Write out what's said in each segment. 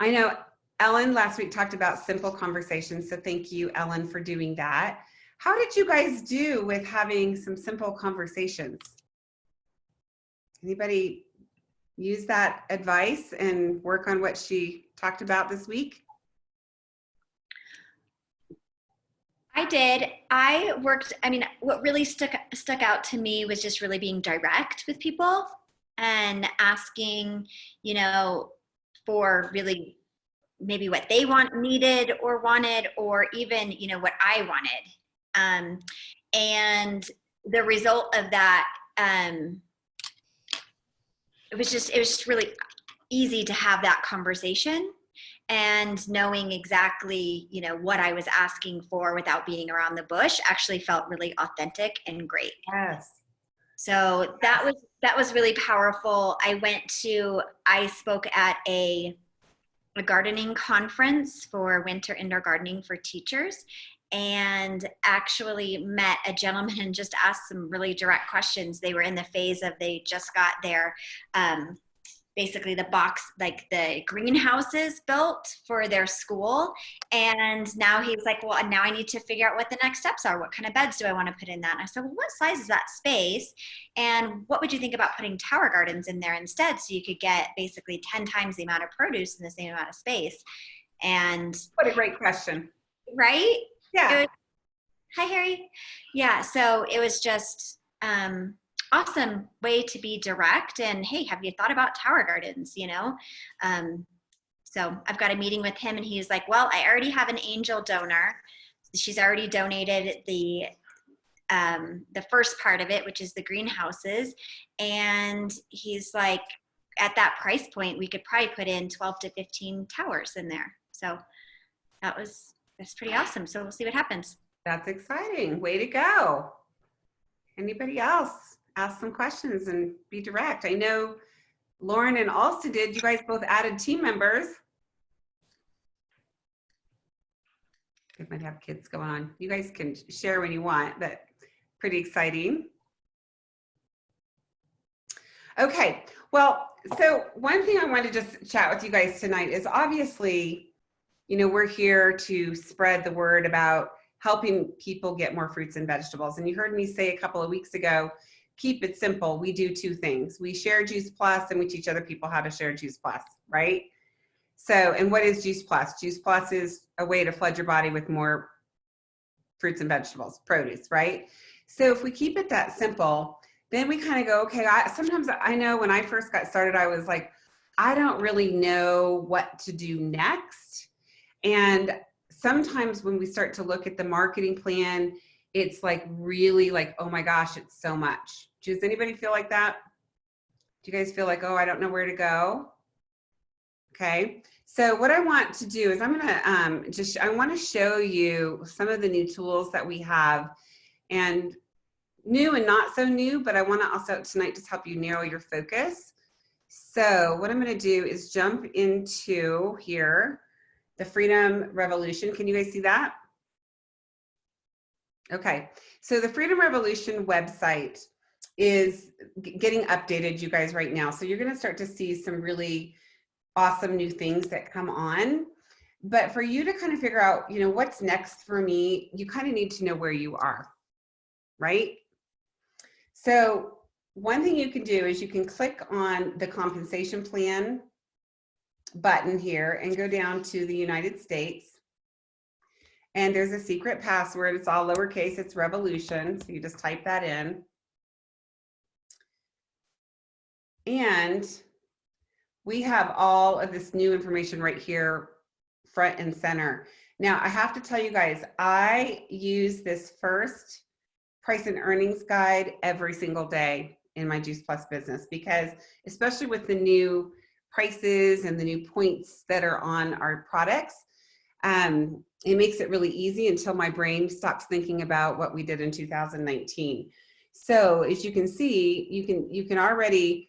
I know Ellen last week talked about simple conversations, so thank you, Ellen, for doing that. How did you guys do with having some simple conversations? Anybody use that advice and work on what she talked about this week? I did. What really stuck out to me was just really being direct with people and asking, for really maybe what they needed or wanted, or even, what I wanted. And the result of that, it was just really easy to have that conversation, and knowing exactly, what I was asking for without being around the bush actually felt really authentic and great. Yes. So that was really powerful. I spoke at a gardening conference for winter indoor gardening for teachers, and actually met a gentleman and just asked some really direct questions. They were in the phase of, they just got their basically the box, like the greenhouses built for their school. And now he's like, well, now I need to figure out what the next steps are. What kind of beds do I want to put in that? And I said, well, what size is that space? And what would you think about putting tower gardens in there instead? So you could get basically 10 times the amount of produce in the same amount of space. And what a great question. Right? Yeah. Hi, Harry. Yeah. So it was just, awesome way to be direct, and hey, have you thought about tower gardens? So I've got a meeting with him, and he's like, well, I already have an angel donor. She's already donated the first part of it, which is the greenhouses. And he's like, at that price point, we could probably put in 12 to 15 towers in there. So that's pretty awesome. So we'll see what happens. That's exciting. Way to go. Anybody else? Ask some questions and be direct. I know Lauren and Alston did. You guys both added team members. They might have kids going on. You guys can share when you want, but pretty exciting. Okay, well, so one thing I want to just chat with you guys tonight is, obviously, we're here to spread the word about helping people get more fruits and vegetables. And you heard me say a couple of weeks ago, keep it simple. We do two things. We share Juice Plus, and we teach other people how to share Juice Plus, right? So, and what is Juice Plus? Juice Plus is a way to flood your body with more fruits and vegetables, produce, right? So if we keep it that simple, then we kind of go, okay, sometimes I know when I first got started, I was like, I don't really know what to do next. And sometimes when we start to look at the marketing plan, it's like really like, oh my gosh, it's so much. Does anybody feel like that? Do you guys feel like, oh, I don't know where to go? Okay. So what I want to do is I'm going to I want to show you some of the new tools that we have, and new and not so new, but I want to also tonight just help you narrow your focus. So what I'm going to do is jump into here, the Freedom Revolution. Can you guys see that? Okay, so the Freedom Revolution website is getting updated, you guys, right now. So you're going to start to see some really awesome new things that come on. But for you to kind of figure out, what's next for me, you kind of need to know where you are, right? So one thing you can do is you can click on the compensation plan button here and go down to the United States. And there's a secret password. It's all lowercase. It's Revolution. So you just type that in. And we have all of this new information right here, front and center. Now, I have to tell you guys, I use this first price and earnings guide every single day in my Juice Plus business, because especially with the new prices and the new points that are on our products, it makes it really easy until my brain stops thinking about what we did in 2019. So as you can see, you can already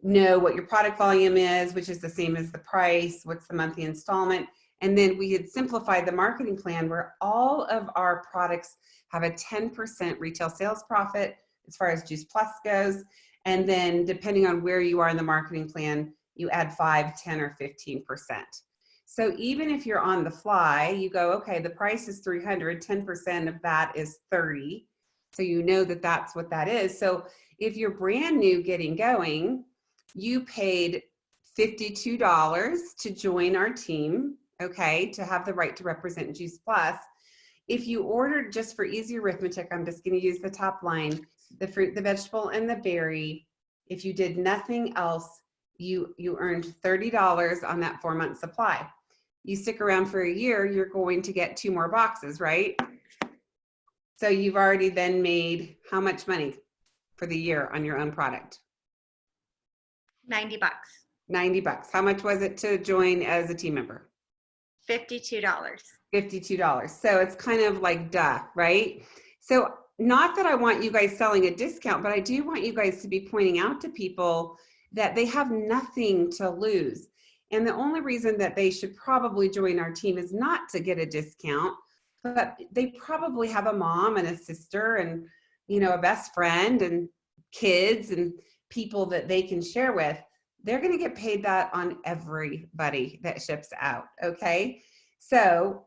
know what your product volume is, which is the same as the price, what's the monthly installment. And then we had simplified the marketing plan where all of our products have a 10% retail sales profit as far as Juice Plus goes. And then depending on where you are in the marketing plan, you add 5, 10, or 15%. So even if you're on the fly, you go, okay, the price is 300, 10% of that is 30. So you know that that's what that is. So if you're brand new getting going, you paid $52 to join our team, okay, to have the right to represent Juice Plus. If you ordered, just for easy arithmetic, I'm just going to use the top line, the fruit, the vegetable, and the berry. If you did nothing else, you earned $30 on that 4-month supply. You stick around for a year, you're going to get 2 more boxes, right? So you've already then made how much money for the year on your own product? $90. $90. How much was it to join as a team member? $52. $52. So it's kind of like duh, right? So not that I want you guys selling a discount, but I do want you guys to be pointing out to people that they have nothing to lose. And the only reason that they should probably join our team is not to get a discount, but they probably have a mom and a sister and, you know, a best friend and kids and people that they can share with. They're going to get paid that on everybody that ships out. Okay. So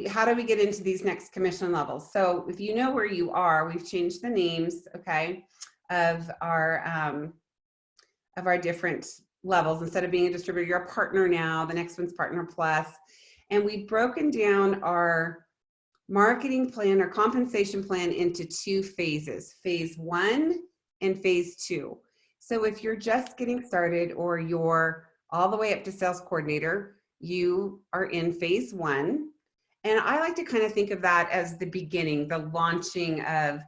how do we get into these next commission levels? So if you know where you are, we've changed the names, okay, of our different levels. Instead of being a distributor, you're a partner now. The next one's Partner Plus. And we've broken down our marketing plan or compensation plan into 2 phases, phase 1 and phase 2. So if you're just getting started or you're all the way up to sales coordinator, you are in phase 1. And I like to kind of think of that as the beginning, the launching of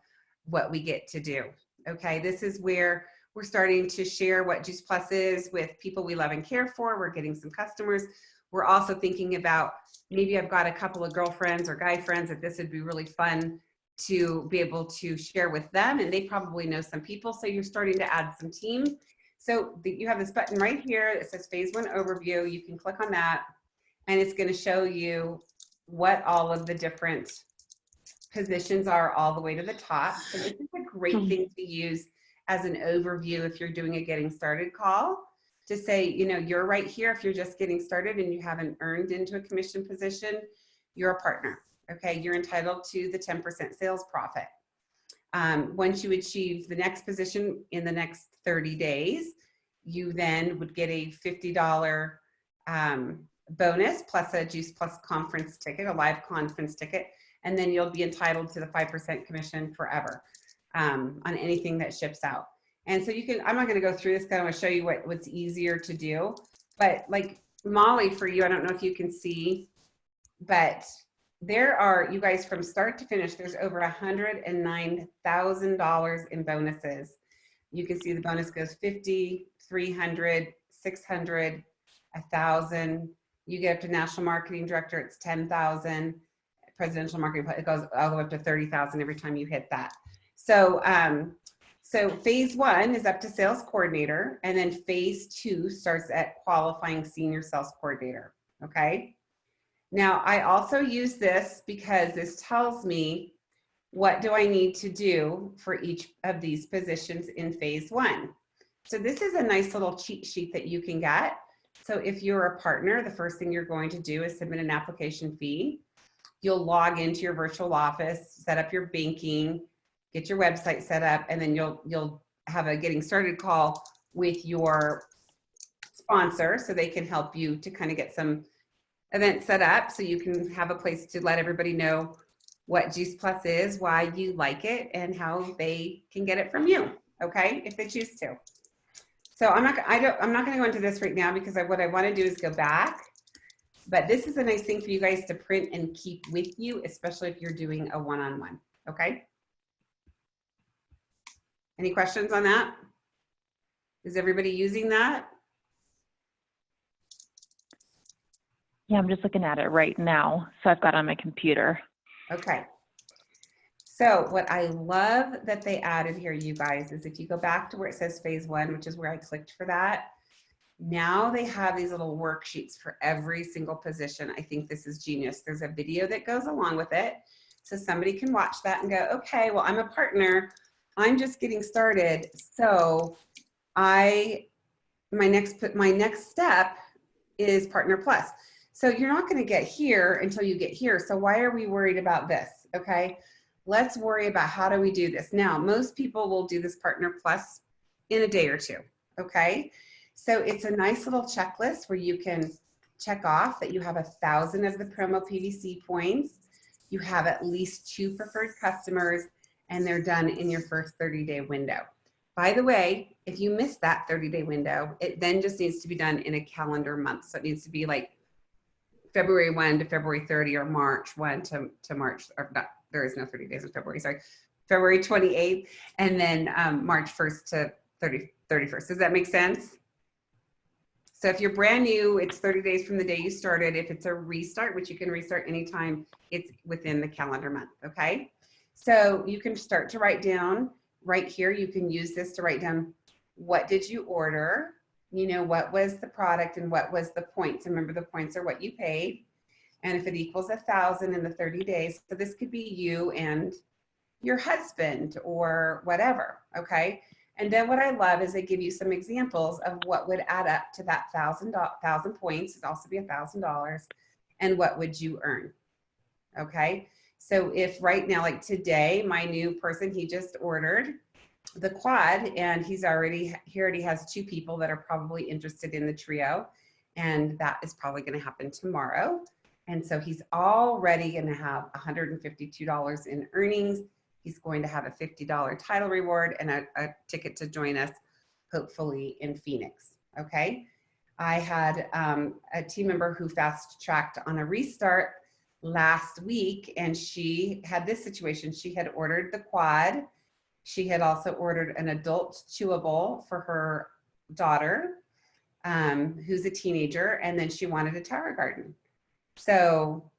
what we get to do. Okay, this is where we're starting to share what Juice Plus is with people we love and care for. We're getting some customers. We're also thinking about, maybe I've got a couple of girlfriends or guy friends that this would be really fun to be able to share with them, and they probably know some people. So you're starting to add some team. So you have this button right here that says phase 1 overview. You can click on that and it's going to show you what all of the different positions are all the way to the top. So this is a great thing to use as an overview if you're doing a getting started call, to say, you know, you're right here. If you're just getting started and you haven't earned into a commission position, you're a partner. Okay, you're entitled to the 10% sales profit. Once you achieve the next position in the next 30 days, you then would get a $50 bonus plus a Juice Plus conference ticket, a live conference ticket, and then you'll be entitled to the 5% commission forever on anything that ships out. And so you can, I'm not going to go through this, because I want to show you what's easier to do. But like Molly, for you, I don't know if you can see, but there are, you guys, from start to finish, there's over $109,000 in bonuses. You can see the bonus goes 50, 300, 600, 1,000. You get up to national marketing director, it's 10,000. Presidential marketing, it goes all the way up to 30,000 every time you hit that. So, so phase 1 is up to sales coordinator, and then phase 2 starts at qualifying senior sales coordinator. Okay. Now I also use this because this tells me what do I need to do for each of these positions in phase 1. So this is a nice little cheat sheet that you can get. So if you're a partner, the first thing you're going to do is submit an application fee. You'll log into your virtual office, set up your banking, get your website set up, and then you'll have a getting started call with your sponsor so they can help you to kind of get some events set up so you can have a place to let everybody know what Juice Plus is, why you like it, and how they can get it from you, okay, if they choose to. So I'm not going to go into this right now, because what I want to do is go back. But this is a nice thing for you guys to print and keep with you, especially if you're doing a one-on-one, okay? Any questions on that? Is everybody using that? Yeah, I'm just looking at it right now. So I've got it on my computer. Okay. So what I love that they added here, you guys, is if you go back to where it says phase 1, which is where I clicked for that, now they have these little worksheets for every single position. I think this is genius. There's a video that goes along with it. So somebody can watch that and go, okay, well, I'm a partner. I'm just getting started. So my next step is Partner Plus. So you're not going to get here until you get here. So why are we worried about this? Okay. Let's worry about how do we do this. Now, most people will do this Partner Plus in a day or two. Okay. So it's a nice little checklist where you can check off that you have 1,000 of the promo PVC points. You have at least 2 preferred customers, and they're done in your first 30-day window. By the way, if you miss that 30-day window, it then just needs to be done in a calendar month. So it needs to be like February 1 to February 30 or March 1 to March, or not, there is no 30 days in February, sorry, February 28th, and then March 1st to 31st. Does that make sense? So if you're brand new, it's 30 days from the day you started. If it's a restart, which you can restart anytime, it's within the calendar month, okay? So you can start to write down right here. You can use this to write down what did you order, you know, what was the product and what was the points. Remember, the points are what you paid. And if it equals 1,000 in the 30 days, so this could be you and your husband or whatever, okay? And then what I love is they give you some examples of what would add up to that 1,000 points. It'd also be $1,000. And what would you earn? Okay. So if right now, like today, my new person, he just ordered the quad and he already has 2 people that are probably interested in the trio. And that is probably going to happen tomorrow. And so he's already going to have $152 in earnings. He's going to have a $50 title reward and a ticket to join us, hopefully in Phoenix. Okay. I had a team member who fast tracked on a restart last week, and she had this situation. She had ordered the quad. She had also ordered an adult chewable for her daughter, who's a teenager, and then she wanted a Tower Garden. So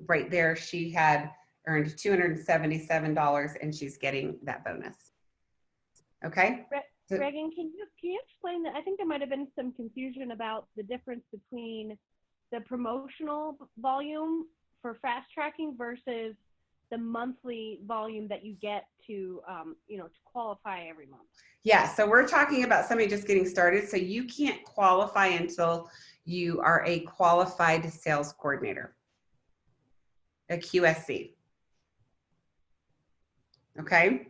right there, she had earned $277 and she's getting that bonus. Okay. Reagan, can you explain that? I think there might have been some confusion about the difference between the promotional volume for fast tracking versus the monthly volume that you get to, to qualify every month. Yeah. So we're talking about somebody just getting started. So you can't qualify until you are a qualified sales coordinator, a QSC. Okay.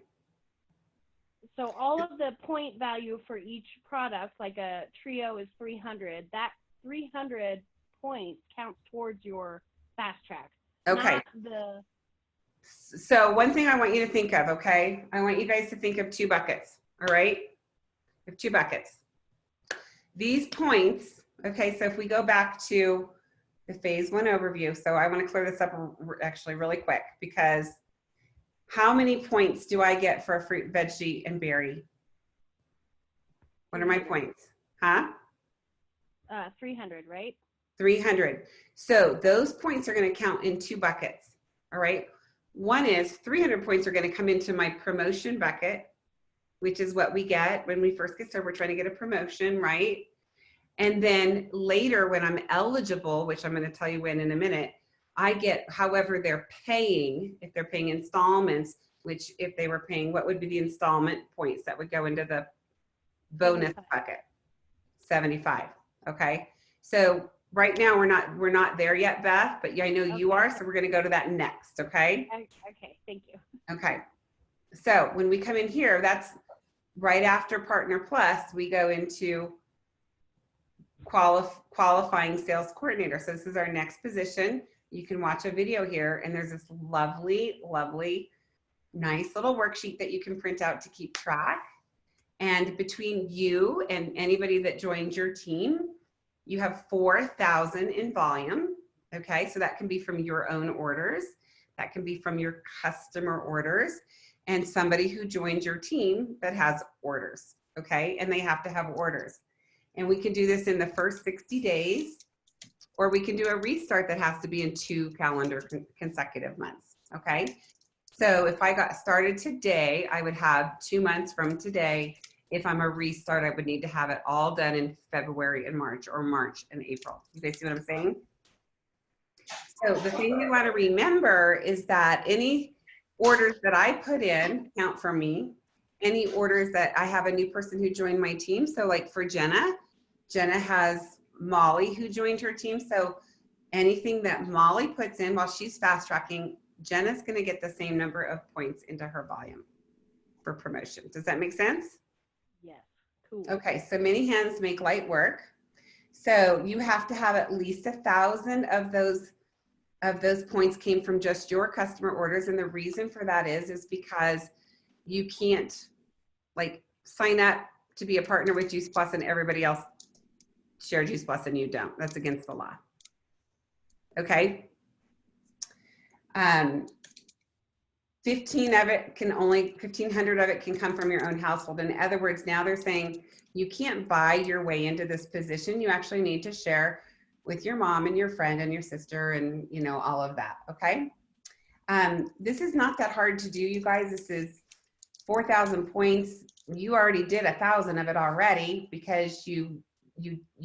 So all of the point value for each product, like a trio is 300, that 300 points counts towards your fast track. Okay. So one thing I want you to think of, okay? I want you guys to think of 2 buckets, all right? We have 2 buckets. These points, okay, so if we go back to the phase 1 overview, so I want to clear this up actually really quick, because how many points do I get for a fruit, veggie, and berry? What are my points? Huh? 300, right? 300. So those points are going to count in 2 buckets, all right? One is 300 points are going to come into my promotion bucket, which is what we get when we first get started. We're trying to get a promotion, right? And then later when I'm eligible, which I'm going to tell you when in a minute, I get however they're paying. If they're paying installments, which if they were paying, what would be the installment points that would go into the bonus 75. bucket? 75. Okay. So right now we're not there yet, Beth, but I know you are. So we're going to go to that next. Okay. Okay. Thank you. Okay. So when we come in here, that's right after Partner Plus, we go into qualifying sales coordinator. So this is our next position. You can watch a video here, and there's this lovely, lovely, nice little worksheet that you can print out to keep track. And between you and anybody that joins your team, you have 4,000 in volume. Okay, so that can be from your own orders. That can be from your customer orders and somebody who joins your team that has orders. Okay, and they have to have orders. And we can do this in the first 60 days. Or we can do a restart that has to be in 2 calendar consecutive months, okay? So if I got started today, I would have 2 months from today. If I'm a restart, I would need to have it all done in February and March, or March and April. You guys see what I'm saying? So the thing you want to remember is that any orders that I put in count for me. Any orders that I have a new person who joined my team. So like for Jenna has Molly who joined her team. So anything that Molly puts in while she's fast tracking, Jenna's going to get the same number of points into her volume for promotion. Does that make sense? Yes. Cool. Okay, so many hands make light work. So you have to have at least 1,000 of those points came from just your customer orders. And the reason for that is because you can't like sign up to be a partner with Juice Plus and everybody else share Juice Plus and you don't. That's against the law. Okay. 1,500 of it can come from your own household. In other words, now they're saying you can't buy your way into this position. You actually need to share with your mom and your friend and your sister and, you know, all of that. Okay. This is not that hard to do, you guys. This is 4,000 points. You already did 1,000 of it already because you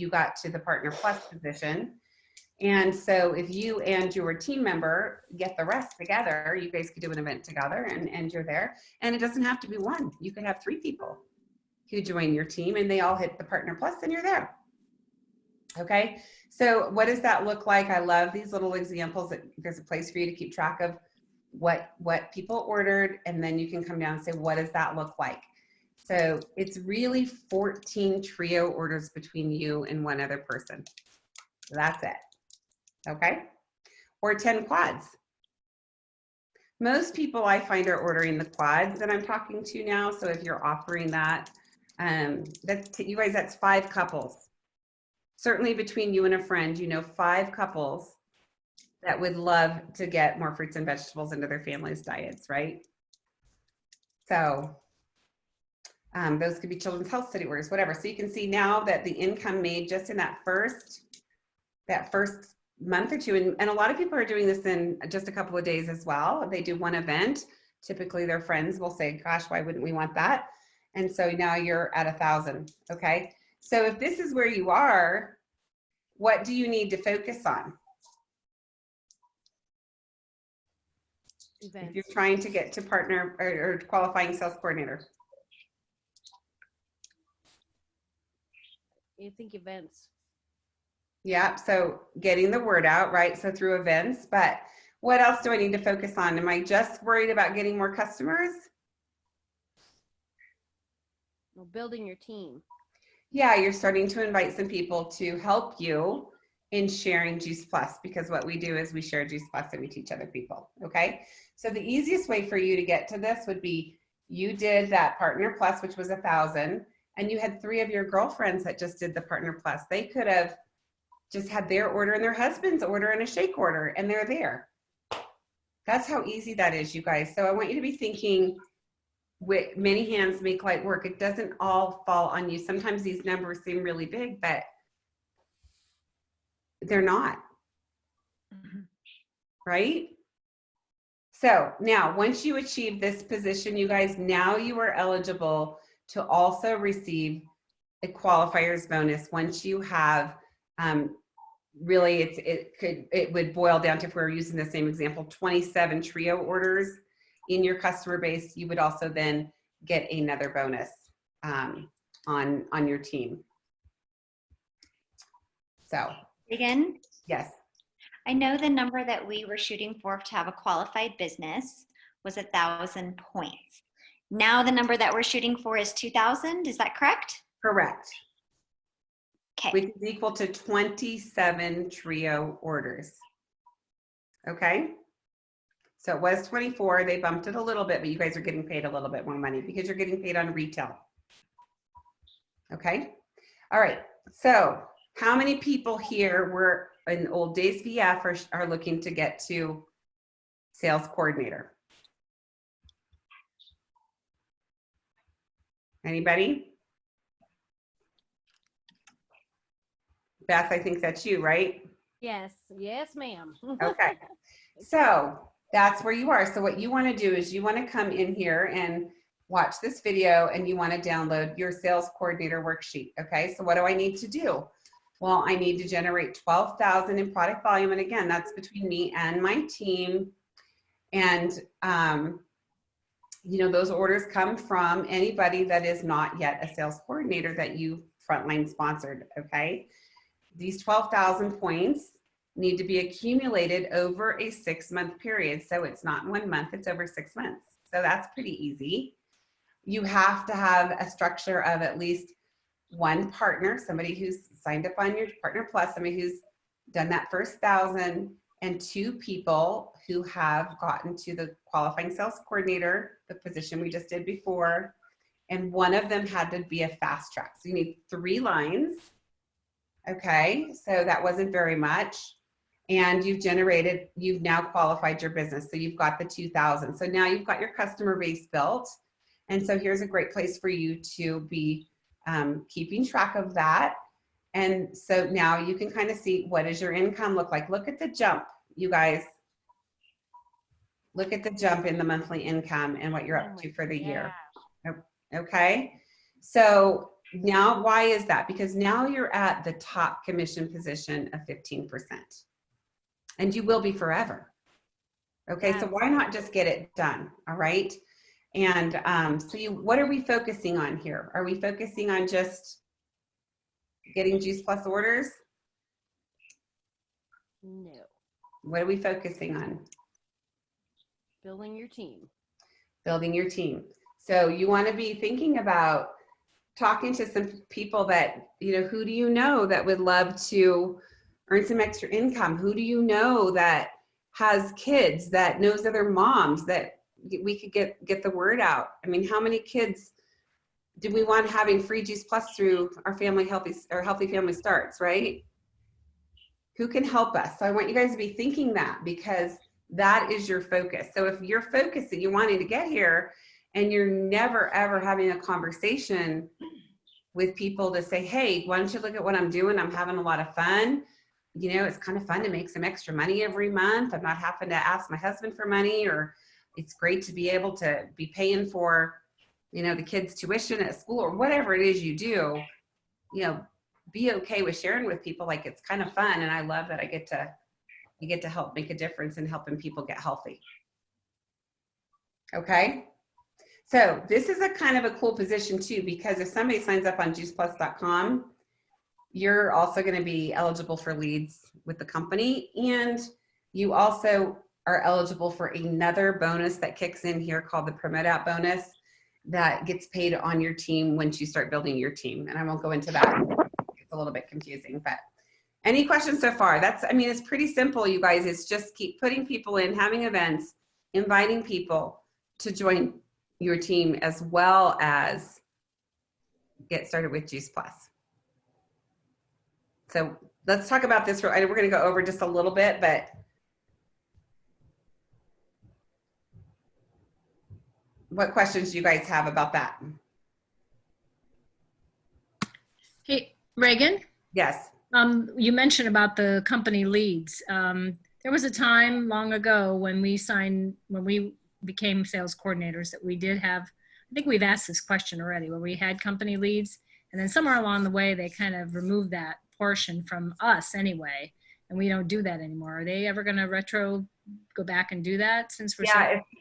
got to the Partner Plus position. And so if you and your team member get the rest together, you guys could do an event together and you're there. And it doesn't have to be one. You could have 3 people who join your team and they all hit the Partner Plus and you're there. Okay. So what does that look like? I love these little examples. That there's a place for you to keep track of what people ordered. And then you can come down and say, what does that look like? So it's really 14 trio orders between you and one other person. That's it. Okay. Or 10 quads. Most people I find are ordering the quads that I'm talking to now. So if you're offering that, you guys, that's 5 couples. Certainly between you and a friend, you know, 5 couples that would love to get more fruits and vegetables into their family's diets, right? So those could be Children's Health City orders, whatever. So you can see now that the income made just in that first month or 2, and a lot of people are doing this in just a couple of days as well. They do one event. Typically their friends will say, gosh, why wouldn't we want that? And so now you're at 1,000. Okay. So if this is where you are, what do you need to focus on? Events. If you're trying to get to partner or qualifying sales coordinator. I think events. Yeah, so getting the word out, right? So through events, but what else do I need to focus on? Am I just worried about getting more customers? Well, building your team. Yeah, you're starting to invite some people to help you in sharing Juice Plus, because what we do is we share Juice Plus and we teach other people, okay? So the easiest way for you to get to this would be you did that Partner Plus, which was 1,000, and you had 3 of your girlfriends that just did the Partner Plus. They could have just had their order and their husband's order and a shake order, and they're there. That's how easy that is, you guys. So I want you to be thinking, with many hands make light work. It doesn't all fall on you. Sometimes these numbers seem really big, but they're not. Right? So now, once you achieve this position, you guys, now you are eligible to also receive a qualifiers bonus once you have really it would boil down to, if we were using the same example, 27 trio orders in your customer base. You would also then get another bonus on your team. So Again, yes, I know the number that we were shooting for to have a qualified business was 1,000 points. Now the number that we're shooting for is 2,000. Is that correct? correct. Okay. Which is equal to 27 trio orders. Okay. So it was 24. They bumped it a little bit, but you guys are getting paid a little bit more money because you're getting paid on retail. Okay. All right. So how many people here were in Old Days VF are looking to get to sales coordinator? Anybody? Beth, I think that's you, right? Yes. Yes, ma'am. Okay. So that's where you are. So what you want to do is you want to come in here and watch this video, and you want to download your sales coordinator worksheet. Okay. So what do I need to do? Well, I need to generate 12,000 in product volume. And again, that's between me and my team. And, you know, those orders come from anybody that is not yet a sales coordinator that you frontline sponsored. Okay. these 12,000 points need to be accumulated over a 6-month period. So it's not 1 month, it's over 6 months. So that's pretty easy. You have to have a structure of at least one partner, somebody who's signed up on your Partner Plus, somebody who's done that first 1,000, and 2 people who have gotten to the qualifying sales coordinator, the position we just did before, and one of them had to be a fast track. So you need 3 lines. Okay, so that wasn't very much. And you've now qualified your business. So you've got the 2,000. So now you've got your customer base built. And so here's a great place for you to be keeping track of that. And so now you can kind of see, what does your income look like? Look at the jump, you guys. Look at the jump in the monthly income and what you're up to for the year. Okay, so now why is that? Because now you're at the top commission position of 15%. And you will be forever. Okay, so why not just get it done? All right. And what are we focusing on here? Are we focusing on just getting Juice Plus orders? No. What are we focusing on? Building your team. Building your team. So you want to be thinking about talking to some people that, who do you know that would love to earn some extra income? Who do you know that has kids, that knows other moms, that we could get the word out? I mean, how many kids do we want having free Juice Plus through our Healthy Family Starts, right? Who can help us? So I want you guys to be thinking that, because that is your focus. So if you're focusing, you're wanting to get here, and you're never ever having a conversation with people to say, hey, why don't you look at what I'm doing? I'm having a lot of fun. It's kind of fun to make some extra money every month. I'm not having to ask my husband for money, or it's great to be able to be paying for, the kids' tuition at school, or whatever it is you do. Be okay with sharing with people, like, it's kind of fun. And I love that you get to help make a difference in helping people get healthy. Okay. So this is a kind of a cool position too, because if somebody signs up on juiceplus.com, you're also going to be eligible for leads with the company. And you also are eligible for another bonus that kicks in here called the Promote Out bonus, that gets paid on your team once you start building your team. And I won't go into that. It's a little bit confusing, but any questions so far? It's pretty simple, you guys. It's just keep putting people in, having events, inviting people to join your team, as well as get started with Juice Plus. So let's talk about this. I know we're going to go over just a little bit, but what questions do you guys have about that? Hey, Reagan. Yes. You mentioned about the company leads. There was a time long ago when we became sales coordinators that we did have, I think we've asked this question already, where we had company leads, and then somewhere along the way, they kind of removed that portion from us anyway, and we don't do that anymore. Are they ever going to go back and do that, since we're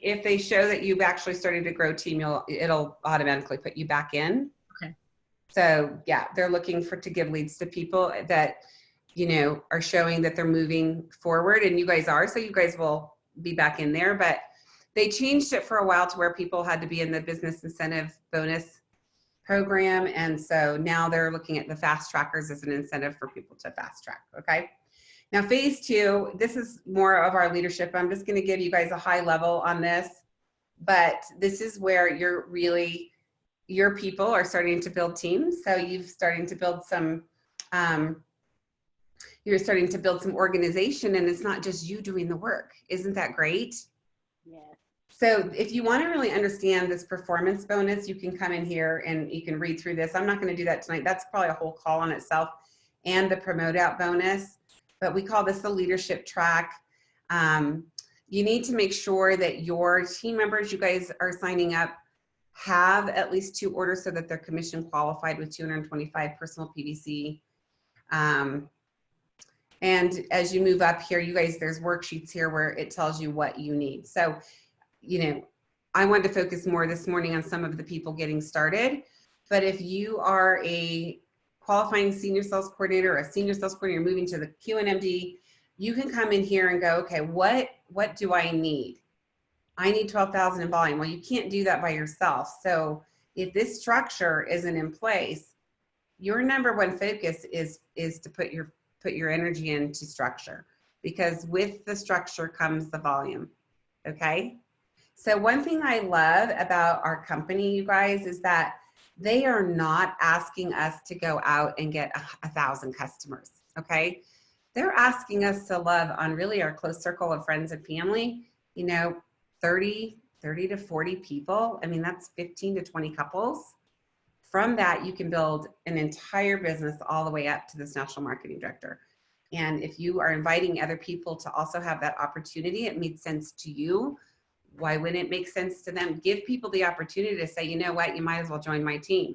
if they show that you've actually started to grow team, it'll automatically put you back in. Okay. So yeah, they're looking to give leads to people that, are showing that they're moving forward, and you guys are, so you guys will be back in there. But they changed it for a while to where people had to be in the business incentive bonus program. And so now they're looking at the fast trackers as an incentive for people to fast track. Okay. Now, phase 2, this is more of our leadership. I'm just going to give you guys a high level on this, but this is where your people are starting to build teams. So you're starting to build some organization, and it's not just you doing the work. Isn't that great? Yes. So if you want to really understand this performance bonus, you can come in here and you can read through this. I'm not going to do that tonight. That's probably a whole call on itself, and the Promote Out bonus, but we call this the leadership track. You need to make sure that your team members, you guys are signing up, have at least 2 orders so that they're commission qualified with 225 personal PVC. And as you move up here, you guys, there's worksheets here where it tells you what you need. So, I wanted to focus more this morning on some of the people getting started, but if you are a qualifying senior sales coordinator or a senior sales coordinator moving to the QNMD, you can come in here and go, okay, what do I need? I need 12,000 in volume. Well, you can't do that by yourself. So if this structure isn't in place, your number one focus is to put your energy into structure, because with the structure comes the volume. Okay. So one thing I love about our company, you guys, is that they are not asking us to go out and get 1,000 customers. Okay. They're asking us to love on really our close circle of friends and family, 30 to 40 people. I mean, that's 15 to 20 couples. From that, you can build an entire business all the way up to this national marketing director. And if you are inviting other people to also have that opportunity, it made sense to you. Why wouldn't it make sense to them? Give people the opportunity to say, you know what, you might as well join my team,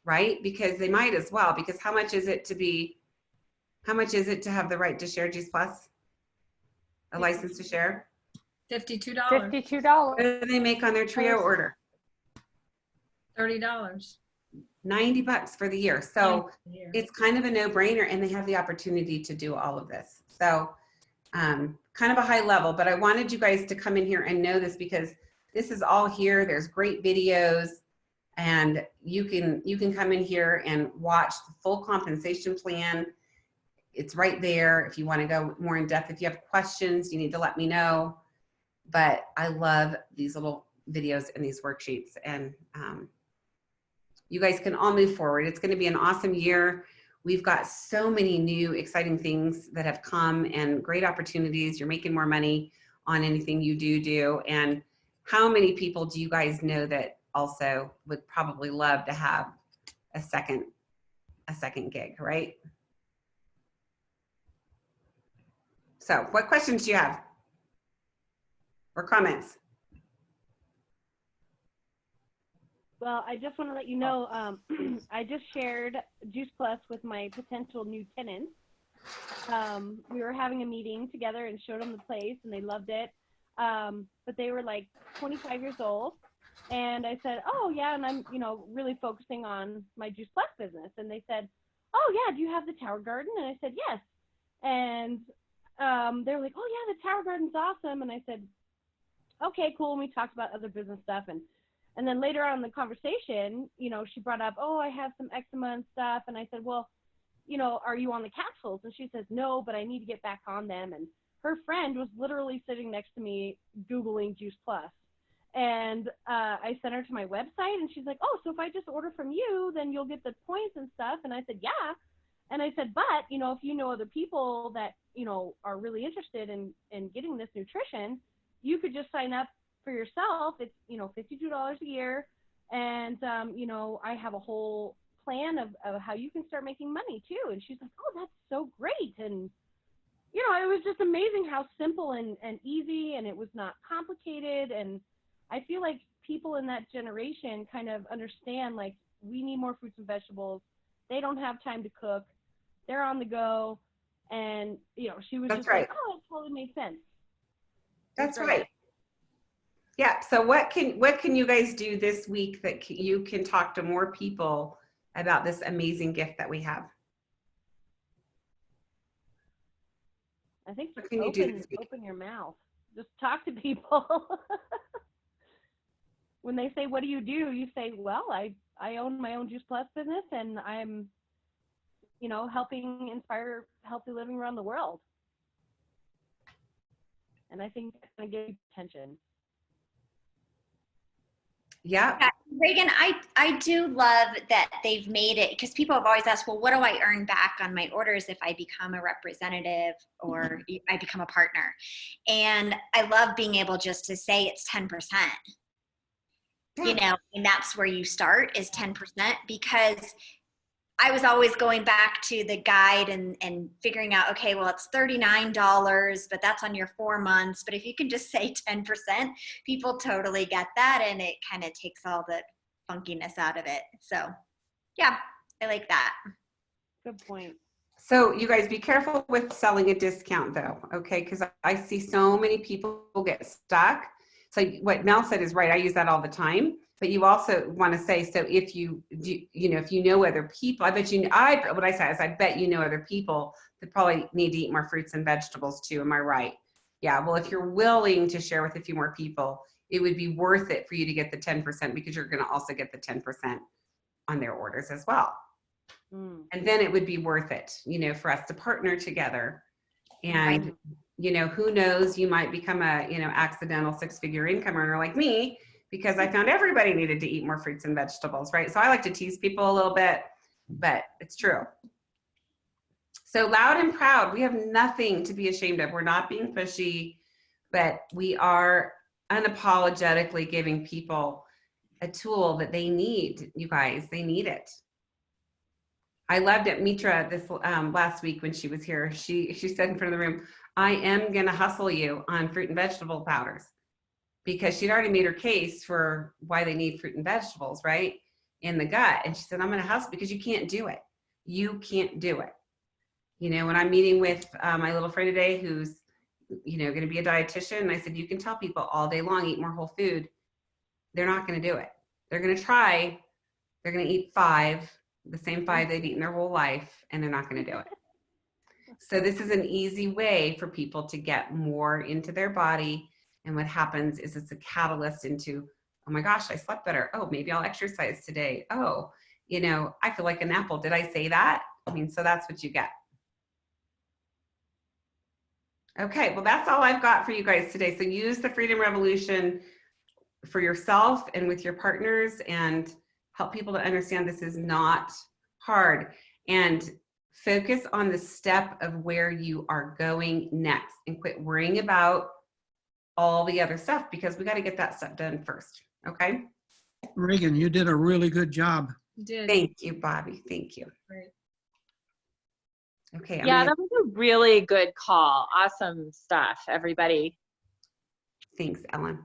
right? Because they might as well, because how much is it to have the right to share Juice Plus? A license to share? $52, $52. What do they make on their trio order? $30. $90 for the year. So it's kind of a no-brainer, and they have the opportunity to do all of this. So kind of a high level, but I wanted you guys to come in here and know this, because this is all here. There's great videos, and you can come in here and watch the full compensation plan. It's right there. If you want to go more in depth, if you have questions, you need to let me know. But I love these little videos and these worksheets, and you guys can all move forward. It's going to be an awesome year. We've got so many new exciting things that have come and great opportunities. You're making more money on anything you do. And how many people do you guys know that also would probably love to have a second gig, right? So what questions do you have or comments? Well, I just want to let you know, I just shared Juice Plus with my potential new tenants. We were having a meeting together and showed them the place, and they loved it. But they were like 25 years old. And I said, oh, yeah, and I'm, really focusing on my Juice Plus business. And they said, oh, yeah, do you have the Tower Garden? And I said, yes. And they were like, oh, yeah, the Tower Garden's awesome. And I said, okay, cool. And we talked about other business stuff. And then later on in the conversation, she brought up, oh, I have some eczema and stuff. And I said, well, are you on the capsules? And she says, no, but I need to get back on them. And her friend was literally sitting next to me Googling Juice Plus. And I sent her to my website, and she's like, oh, so if I just order from you, then you'll get the points and stuff. And I said, yeah. And I said, but, if you know other people that, are really interested in getting this nutrition, you could just sign up for yourself. It's, $52 a year. And, I have a whole plan of how you can start making money too. And she's like, oh, that's so great. And, it was just amazing how simple and easy, and it was not complicated. And I feel like people in that generation kind of understand, like, we need more fruits and vegetables. They don't have time to cook. They're on the go. And, she was just like, oh, it totally makes sense. That's right. Yeah. So what can you guys do this week that you can talk to more people about this amazing gift that we have? I think What can you do this week? Open your mouth. Just talk to people. When they say, what do? You say, well, I own my own Juice Plus business, and I'm, helping inspire healthy living around the world. And I think that's going to get attention. Yeah. Reagan, I do love that they've made it, because people have always asked, well, what do I earn back on my orders if I become a representative or I become a partner? And I love being able just to say it's 10%. And that's where you start, is 10%, because I was always going back to the guide and figuring out, okay, well, it's $39, but that's on your 4 months. But if you can just say 10%, people totally get that, and it kind of takes all the funkiness out of it. So yeah, I like that. Good point. So you guys be careful with selling a discount though, okay? Because I see so many people get stuck. So what Mel said is right. I use that all the time. But you also want to say, so if you do, if you know other people, what I say is I bet you know other people that probably need to eat more fruits and vegetables too. Am I right? Yeah. Well, if you're willing to share with a few more people, it would be worth it for you to get the 10% because you're going to also get the 10% on their orders as well. And then it would be worth it, for us to partner together. And, who knows, you might become a, accidental 6-figure income earner like me, because I found everybody needed to eat more fruits and vegetables, right? So I like to tease people a little bit, but it's true. So loud and proud, we have nothing to be ashamed of. We're not being pushy, but we are unapologetically giving people a tool that they need, you guys, they need it. I loved it. Mitra, this last week when she was here, she said in front of the room, I am going to hustle you on fruit and vegetable powders, because she'd already made her case for why they need fruit and vegetables, right, in the gut. And she said, I'm going to hustle because you can't do it. You can't do it. When I'm meeting with my little friend today who's, going to be a dietitian, and I said, you can tell people all day long, eat more whole food. They're not going to do it. They're going to try. They're going to eat the same 5 they've eaten their whole life, and they're not going to do it. So this is an easy way for people to get more into their body. And what happens is it's a catalyst into, oh my gosh, I slept better. Oh, maybe I'll exercise today. Oh, I feel like an apple. Did I say that? So that's what you get. Okay, well, that's all I've got for you guys today. So use the Freedom Revolution for yourself and with your partners, and help people to understand this is not hard. And focus on the step of where you are going next, and quit worrying about all the other stuff, because we got to get that stuff done first. Okay. Reagan, you did a really good job. You did. Thank you, Bobby. Thank you. Great. Okay. Yeah, that was a really good call. Awesome stuff, everybody. Thanks, Ellen.